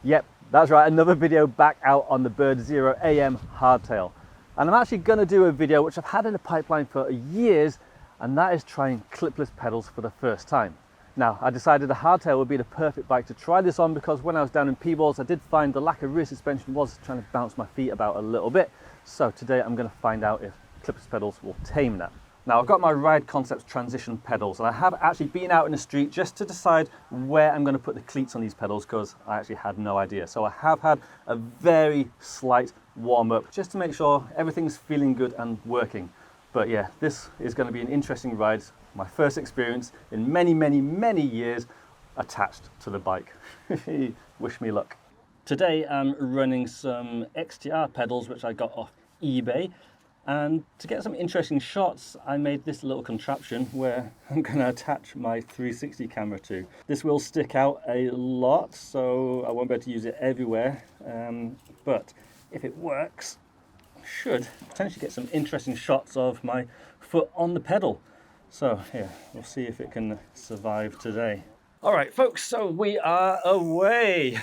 Yep, that's right, another video back out on the Bird Zero AM hardtail. And I'm actually going to do a video which I've had in the pipeline for years, and that is trying clipless pedals for the first time. Now, I decided the hardtail would be the perfect bike to try this on because when I was down in Peebles, I did find the lack of rear suspension was trying to bounce my feet about a little bit. So today I'm going to find out if clipless pedals will tame that. Now, I've got my Ride Concepts transition pedals, and I have actually been out in the street just to decide where I'm going to put the cleats on these pedals because I actually had no idea. So I have had a very slight warm up just to make sure everything's feeling good and working. But yeah, this is going to be an interesting ride. My first experience in many, many, many years attached to the bike. Wish me luck. Today I'm running some XTR pedals which I got off eBay. And to get some interesting shots, I made this little contraption where I'm going to attach my 360 camera to. This will stick out a lot, so I won't be able to use it everywhere. But if it works, I should potentially get some interesting shots of my foot on the pedal. So here, we'll see if it can survive today. All right, folks, so we are away.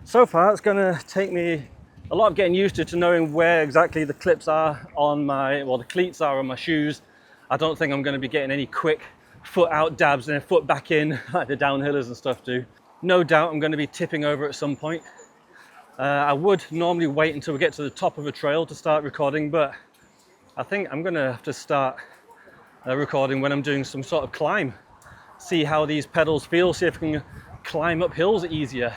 So far, it's going to take me a lot of getting used to knowing where exactly the clips are on my, well, the cleats are on my shoes. I don't think I'm going to be getting any quick foot out dabs and then foot back in like the downhillers and stuff do. No doubt I'm going to be tipping over at some point. I would normally wait until we get to the top of a trail to start recording, but I think I'm going to have to start recording when I'm doing some sort of climb. See how these pedals feel, see if I can climb up hills easier.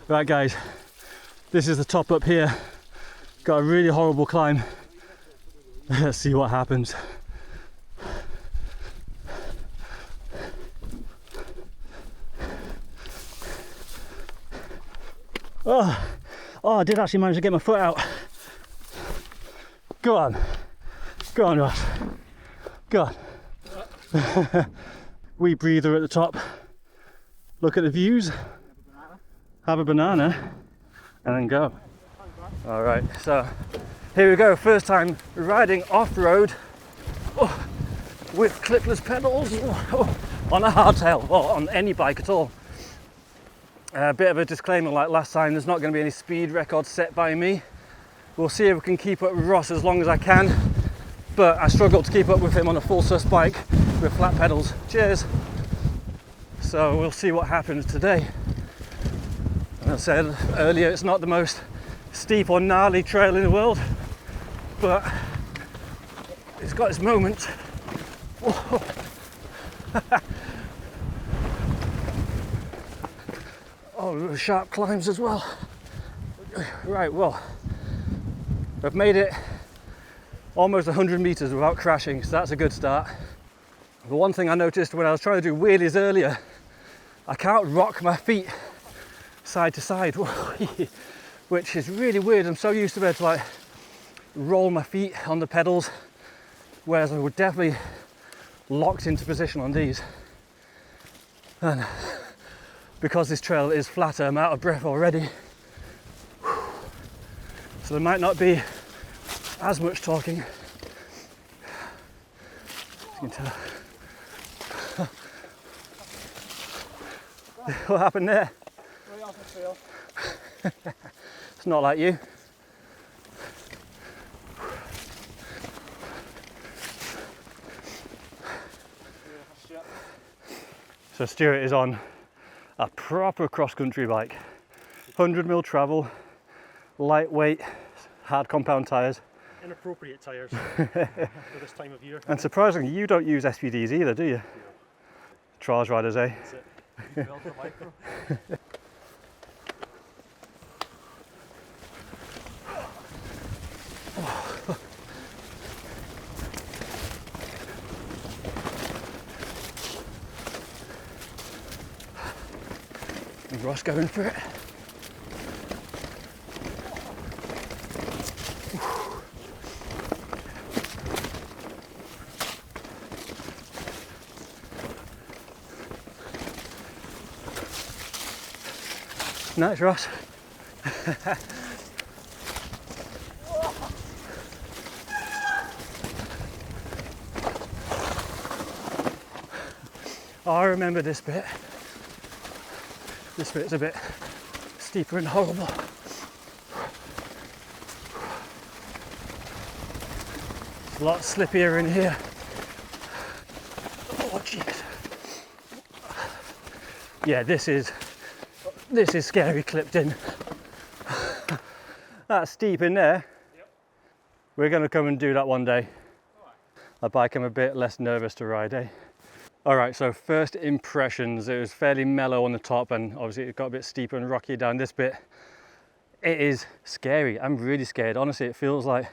Right guys, this is the top up here. Got a really horrible climb. Let's see what happens. Oh, I did actually manage to get my foot out. Go on, Ross. Go on. Wee breather at the top. Look at the views. Have a banana. And then go. All right, so here we go. First time riding off-road with clipless pedals on a hardtail or on any bike at all. A bit of a disclaimer like last time, there's not going to be any speed records set by me. We'll see if we can keep up with Ross as long as I can, but I struggled to keep up with him on a full sus bike with flat pedals. Cheers. So we'll see what happens today. As I said earlier, it's not the most steep or gnarly trail in the world, but it's got its moments. Oh, sharp climbs as well. Right, well, I've made it almost 100 meters without crashing, so that's a good start. The one thing I noticed when I was trying to do wheelies earlier, I can't rock my feet side to side, which is really weird. I'm so used to be able to like roll my feet on the pedals, whereas I would definitely locked into position on these. And because this trail is flatter, I'm out of breath already. So there might not be as much talking. You can tell. What happened there? It's not like you. So Stuart is on a proper cross-country bike. 100mm travel, lightweight, hard compound tyres. Inappropriate tyres for this time of year. And surprisingly, you don't use SPDs either, do you? Yeah. Trials riders, eh? That's it. For micro. Is Ross going for it? Nice, Ross. Oh, I remember this bit. This bit's a bit steeper and horrible. It's a lot slippier in here. Oh jeez. Yeah, this is scary clipped in. That's steep in there. Yep. We're going to come and do that one day. A bike I'm a bit less nervous to ride, eh? Alright, so first impressions. It was fairly mellow on the top and obviously it got a bit steeper and rockier down this bit. It is scary. I'm really scared. Honestly, it feels like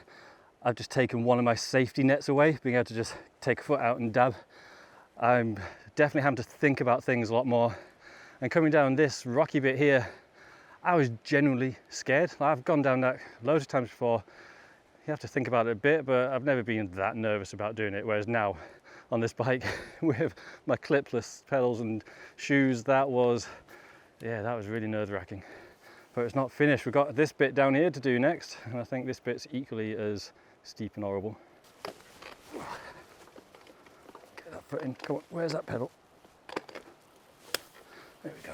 I've just taken one of my safety nets away, being able to just take a foot out and dab. I'm definitely having to think about things a lot more. And coming down this rocky bit here, I was genuinely scared. I've gone down that loads of times before. You have to think about it a bit, but I've never been that nervous about doing it. Whereas now on this bike with my clipless pedals and shoes, that was really nerve-wracking. But it's not finished. We've got this bit down here to do next, and I think this bit's equally as steep and horrible. Get that foot in. Come on, where's that pedal? There we go.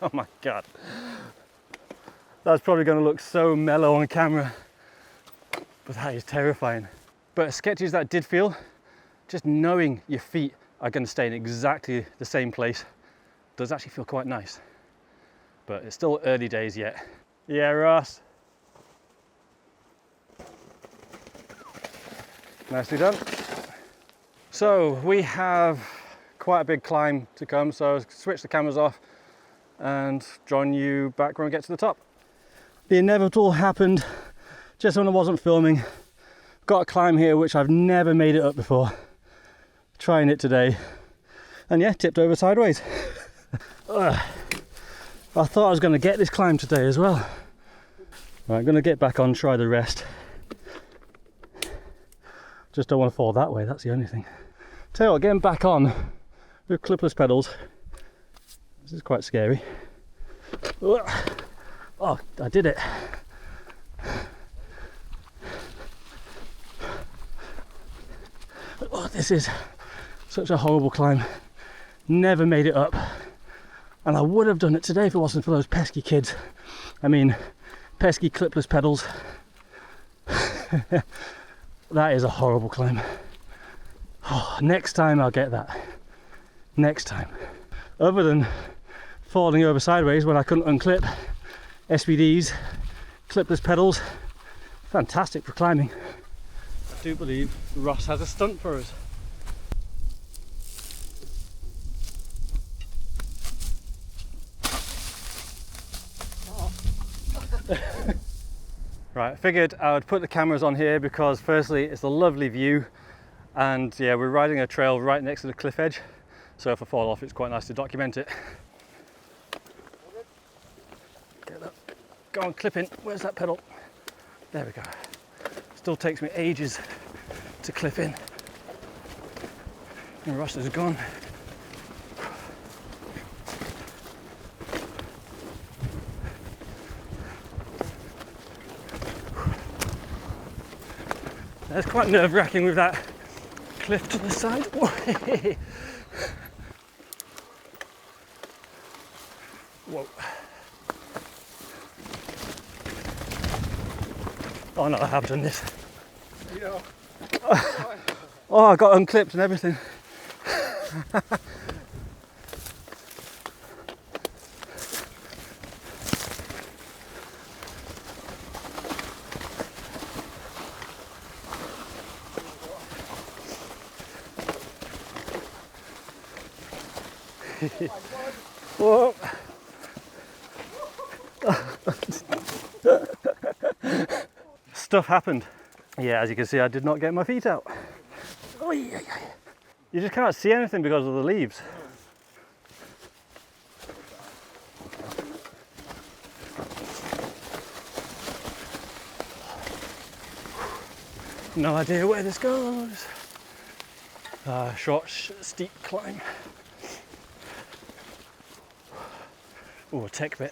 Oh my god, that's probably going to look so mellow on camera, but that is terrifying. But as sketchy as that did feel, just knowing your feet are going to stay in exactly the same place does actually feel quite nice. But it's still early days yet. Yeah, Ross. Nicely done. So we have quite a big climb to come, so I'll switch the cameras off and join you back when we get to the top. The inevitable happened just when I wasn't filming. Got a climb here which I've never made it up before. Trying it today, and yeah, tipped over sideways. I thought I was going to get this climb today as well. Right, I'm going to get back on, try the rest. Just don't want to fall that way, that's the only thing. Tell you what, getting back on with clipless pedals, this is quite scary. Oh, I did it. Oh, this is such a horrible climb. Never made it up. And I would have done it today if it wasn't for those pesky kids. I mean, pesky clipless pedals. That is a horrible climb. Oh, next time I'll get that. Next time. Other than falling over sideways when I couldn't unclip, SVDs, clipless pedals, fantastic for climbing. I do believe Ross has a stunt for us. Right, I figured I would put the cameras on here because firstly it's a lovely view, and yeah, we're riding a trail right next to the cliff edge, so if I fall off it's quite nice to document it. Get up. Go on, clip in. Where's that pedal? There we go. Still takes me ages to clip in. And Ross is gone. That's quite nerve-wracking with that cliff to the side. Whoa. Oh no, I have done this. Yeah. Oh, I got unclipped and everything. Whoa. Stuff happened. Yeah, as you can see, I did not get my feet out. You just can't see anything because of the leaves. No idea where this goes. Short, steep climb. Oh, tech bit.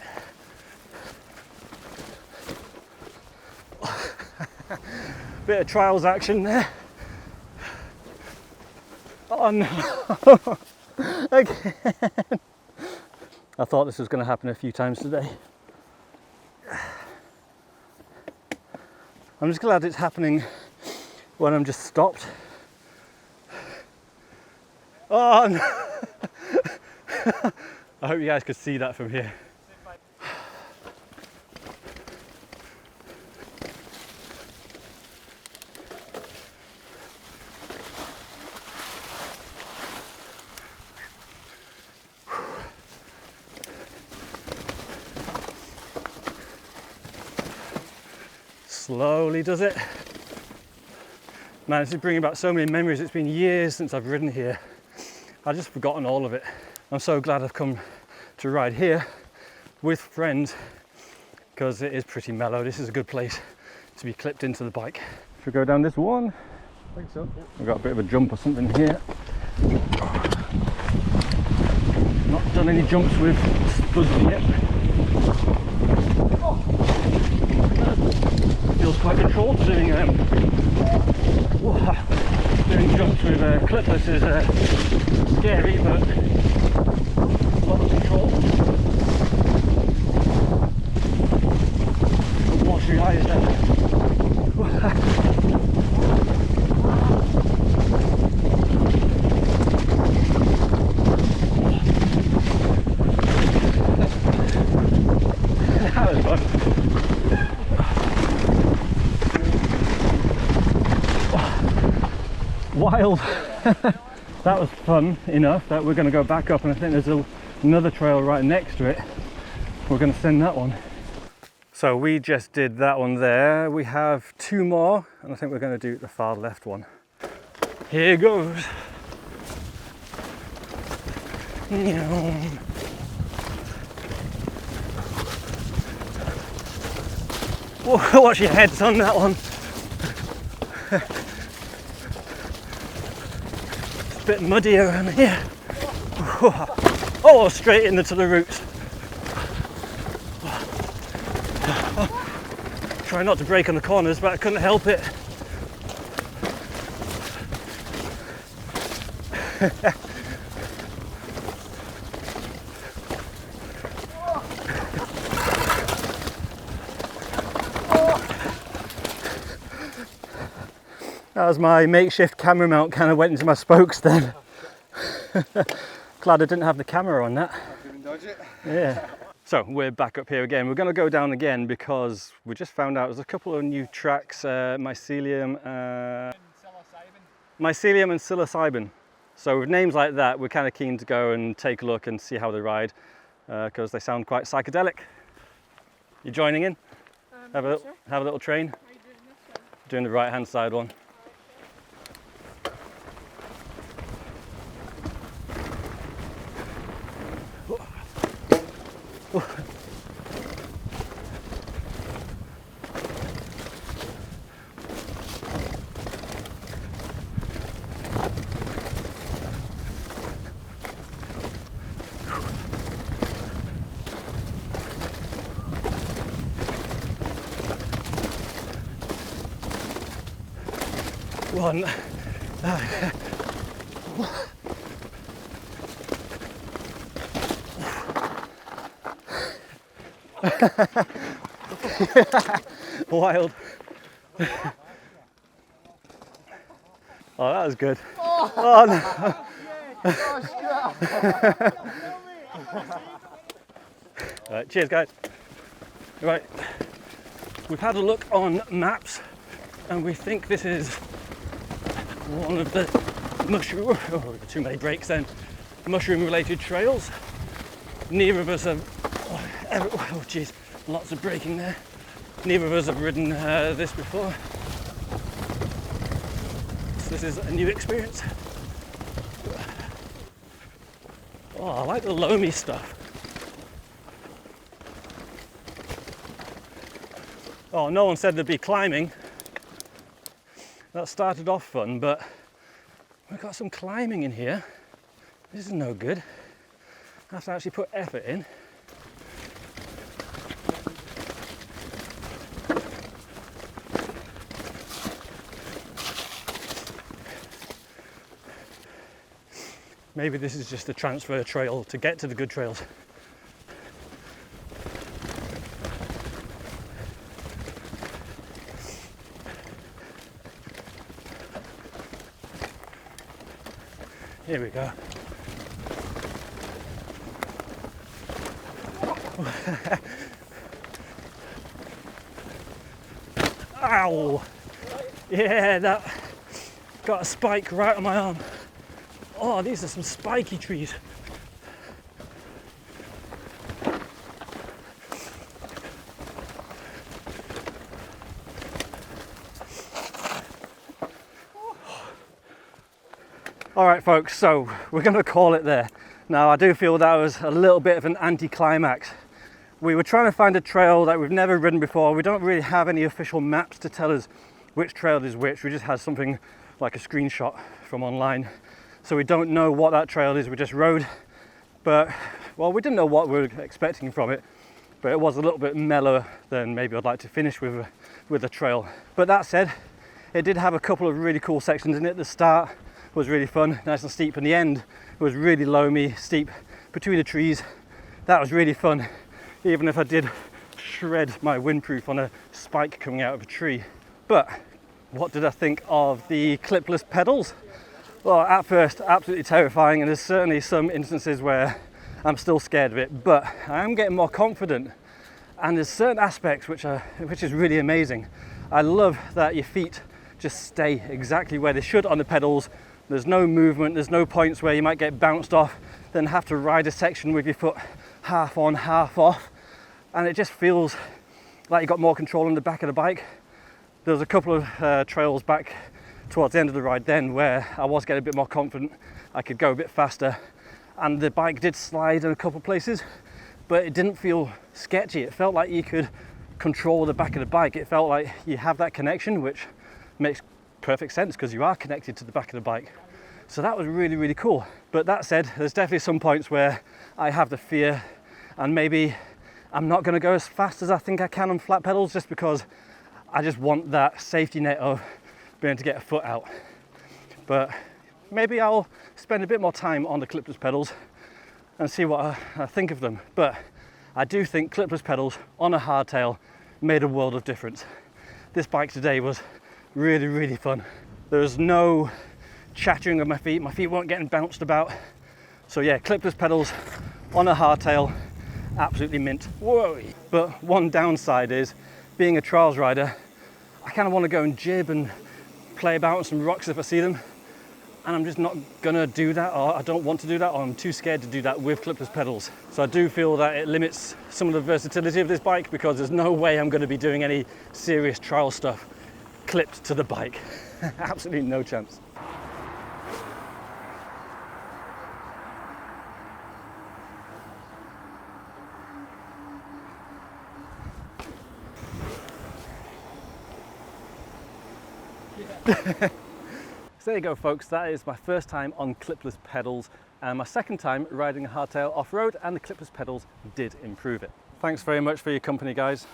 Bit of trials action there. Oh no! Again. I thought this was going to happen a few times today. I'm just glad it's happening when I'm just stopped. Oh no! I hope you guys could see that from here. Slowly does it. Man, this is bringing back so many memories. It's been years since I've ridden here. I've just forgotten all of it. I'm so glad I've come to ride here with friends because it is pretty mellow. This is a good place to be clipped into the bike. Should we go down this one? I think so. Yeah. We've got a bit of a jump or something here. Not done any jumps with studs yet. Feels quite controlled doing doing jumps with clipless is scary, but a lot of control. Don't wash your eyes there. That was fun. Wild. That was fun enough that we're going to go back up, and I think there's another trail right next to it. We're going to send that one. So we just did that one there. We have two more, and I think we're going to do the far left one. Here goes. Whoa, watch your heads on that one. It's a bit muddy around here. Oh, straight into the roots. Try not to break on the corners, but I couldn't help it. That was my makeshift camera mount, kind of went into my spokes then. Glad I didn't have the camera on that. Didn't dodge it. Yeah. So we're back up here again. We're going to go down again because we just found out there's a couple of new tracks, mycelium and psilocybin. So with names like that, we're kind of keen to go and take a look and see how they ride because they sound quite psychedelic. You joining in? Have a little train? Are you doing this one? Doing the right hand side one. One. Wild. Oh, that was good. Oh no. Right, cheers guys. Right, we've had a look on maps and we think this is one of the mushroom, too many breaks then, mushroom related trails. Neither of us have, oh geez, lots of braking there. Neither of us have ridden this before. So this is a new experience. Oh, I like the loamy stuff. Oh, no one said there'd be climbing. That started off fun, but we've got some climbing in here. This is no good. I have to actually put effort in. maybe this is just a transfer trail to get to the good trails. Here we go. Ow! Yeah, that got a spike right on my arm. Oh, these are some spiky trees. All right, folks, so we're going to call it there. Now, I do feel that was a little bit of an anticlimax. We were trying to find a trail that we've never ridden before. We don't really have any official maps to tell us which trail is which. We just had something like a screenshot from online. So we don't know what that trail is. We just rode, but, well, we didn't know what we were expecting from it, but it was a little bit mellower than maybe I'd like to finish with a trail. But that said, it did have a couple of really cool sections in it. The start was really fun, nice and steep, and the end was really loamy, steep between the trees. That was really fun, even if I did shred my windproof on a spike coming out of a tree. But what did I think of the clipless pedals? Well, at first, absolutely terrifying, and there's certainly some instances where I'm still scared of it, but I am getting more confident, and there's certain aspects which is really amazing. I love that your feet just stay exactly where they should on the pedals. There's no movement, there's no points where you might get bounced off, then have to ride a section with your foot half on, half off, and it just feels like you've got more control on the back of the bike. There was a couple of trails back towards the end of the ride then where I was getting a bit more confident, I could go a bit faster, and the bike did slide in a couple of places, but it didn't feel sketchy. It felt like you could control the back of the bike. It felt like you have that connection, which makes perfect sense because you are connected to the back of the bike. So that was really, really cool. But that said, there's definitely some points where I have the fear, and maybe I'm not going to go as fast as I think I can on flat pedals, just because I just want that safety net of being able to get a foot out. But maybe I'll spend a bit more time on the clipless pedals and see what I think of them. But I do think clipless pedals on a hardtail made a world of difference. This bike today was really, really fun. There was no chattering of my feet weren't getting bounced about. So yeah, clipless pedals on a hardtail, absolutely mint. Whoa! But one downside is, being a trials rider, I kind of want to go and jib and play about on some rocks if I see them, and I'm just not gonna do that, or I don't want to do that, or I'm too scared to do that with clipless pedals. So I do feel that it limits some of the versatility of this bike, because there's no way I'm going to be doing any serious trial stuff clipped to the bike. Absolutely no chance. So there you go, folks, that is my first time on clipless pedals and my second time riding a hardtail off-road, and the clipless pedals did improve it. Thanks very much for your company, guys.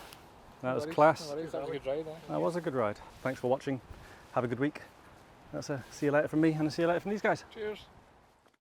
That was class. That was a good ride. That was a good ride. Thanks for watching. Have a good week. That's a see you later from me and a see you later from these guys. Cheers.